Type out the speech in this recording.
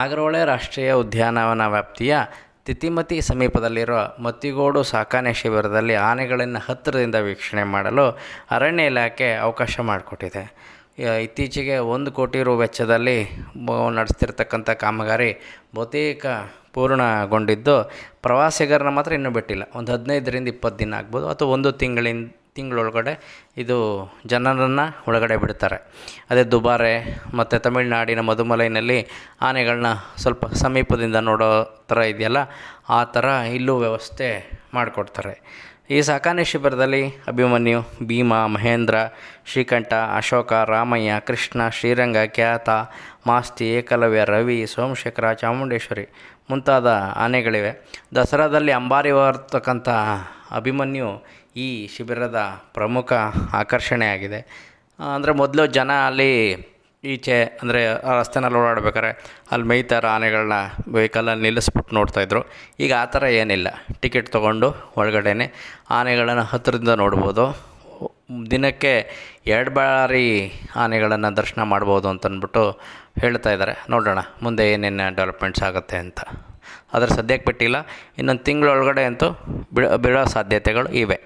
ನಾಗರಹೊಳೆ ರಾಷ್ಟ್ರೀಯ ಉದ್ಯಾನವನ ವ್ಯಾಪ್ತಿಯ ತಿತಿಮತಿ ಸಮೀಪದಲ್ಲಿರುವ ಮತ್ತಿಗೋಡು ಸಾಕಣೆ ಶಿಬಿರದಲ್ಲಿ ಆನೆಗಳನ್ನು ಹತ್ತಿರದಿಂದ ವೀಕ್ಷಣೆ ಮಾಡಲು ಅರಣ್ಯ ಇಲಾಖೆ ಅವಕಾಶ ಮಾಡಿಕೊಟ್ಟಿದೆ. ಇತ್ತೀಚೆಗೆ 1 ಕೋಟಿ ರು ವೆಚ್ಚದಲ್ಲಿ ನಡೆಸ್ತಿರ್ತಕ್ಕಂಥ ಕಾಮಗಾರಿ ಬಹುತೇಕ ಪೂರ್ಣಗೊಂಡಿದ್ದು, ಪ್ರವಾಸಿಗರನ್ನ ಮಾತ್ರ ಇನ್ನೂ ಬಿಟ್ಟಿಲ್ಲ. ಒಂದು 15ರಿಂದ 20 ದಿನ ಆಗ್ಬೋದು ಅಥವಾ ಒಂದು ತಿಂಗಳೊಳಗಡೆ ಇದು ಜನರನ್ನು ಒಳಗಡೆ ಬಿಡ್ತಾರೆ. ಅದೇ ದುಬಾರೆ ಮತ್ತು ತಮಿಳುನಾಡಿನ ಮದುಮಲೈನಲ್ಲಿ ಆನೆಗಳನ್ನ ಸ್ವಲ್ಪ ಸಮೀಪದಿಂದ ನೋಡೋ ಥರ ಇದೆಯಲ್ಲ, ಆ ಥರ ಇಲ್ಲೂ ವ್ಯವಸ್ಥೆ ಮಾಡಿಕೊಡ್ತಾರೆ. ಈ ಸಾಕಣೆ ಶಿಬಿರದಲ್ಲಿ ಅಭಿಮನ್ಯು, ಭೀಮ, ಮಹೇಂದ್ರ, ಶ್ರೀಕಂಠ, ಅಶೋಕ, ರಾಮಯ್ಯ, ಕೃಷ್ಣ, ಶ್ರೀರಂಗ, ಖ್ಯಾತ, ಮಾಸ್ತಿ, ಏಕಲವ್ಯ, ರವಿ, ಸೋಮಶೇಖರ, ಚಾಮುಂಡೇಶ್ವರಿ ಮುಂತಾದ ಆನೆಗಳಿವೆ. ದಸರಾದಲ್ಲಿ ಅಂಬಾರಿ ಹೊರತಕ್ಕಂಥ ಅಭಿಮನ್ಯು ಈ ಶಿಬಿರದ ಪ್ರಮುಖ ಆಕರ್ಷಣೆಯಾಗಿದೆ. ಅಂದರೆ ಮೊದಲು ಜನ ಅಲ್ಲಿ ಈಚೆ ಅಂದರೆ ರಸ್ತೆನಲ್ಲಿ ಓಡಾಡ್ಬೇಕಾರೆ ಅಲ್ಲಿ ಮೇಯ್ತಾರ ಆನೆಗಳನ್ನ ವೆಹಿಕಲಲ್ಲಿ ನಿಲ್ಲಿಸ್ಬಿಟ್ಟು ನೋಡ್ತಾಯಿದ್ರು. ಈಗ ಆ ಥರ ಏನಿಲ್ಲ. ಟಿಕೆಟ್ ತೊಗೊಂಡು ಒಳಗಡೆ ಆನೆಗಳನ್ನು ಹತ್ತಿರದಿಂದ ನೋಡ್ಬೋದು. ದಿನಕ್ಕೆ 2 ಬಾರಿ ಆನೆಗಳನ್ನು ದರ್ಶನ ಮಾಡ್ಬೋದು ಅಂತಂದ್ಬಿಟ್ಟು ಹೇಳ್ತಾ ಇದ್ದಾರೆ. ನೋಡೋಣ ಮುಂದೆ ಏನೇನು ಡೆವಲಪ್ಮೆಂಟ್ಸ್ ಆಗುತ್ತೆ ಅಂತ. ಆದರೆ ಸದ್ಯಕ್ಕೆ ಬಿಟ್ಟಿಲ್ಲ. ಇನ್ನೊಂದು ತಿಂಗಳೊಳಗಡೆ ಅಂತೂ ಬಿಡೋ ಸಾಧ್ಯತೆಗಳು ಇವೆ.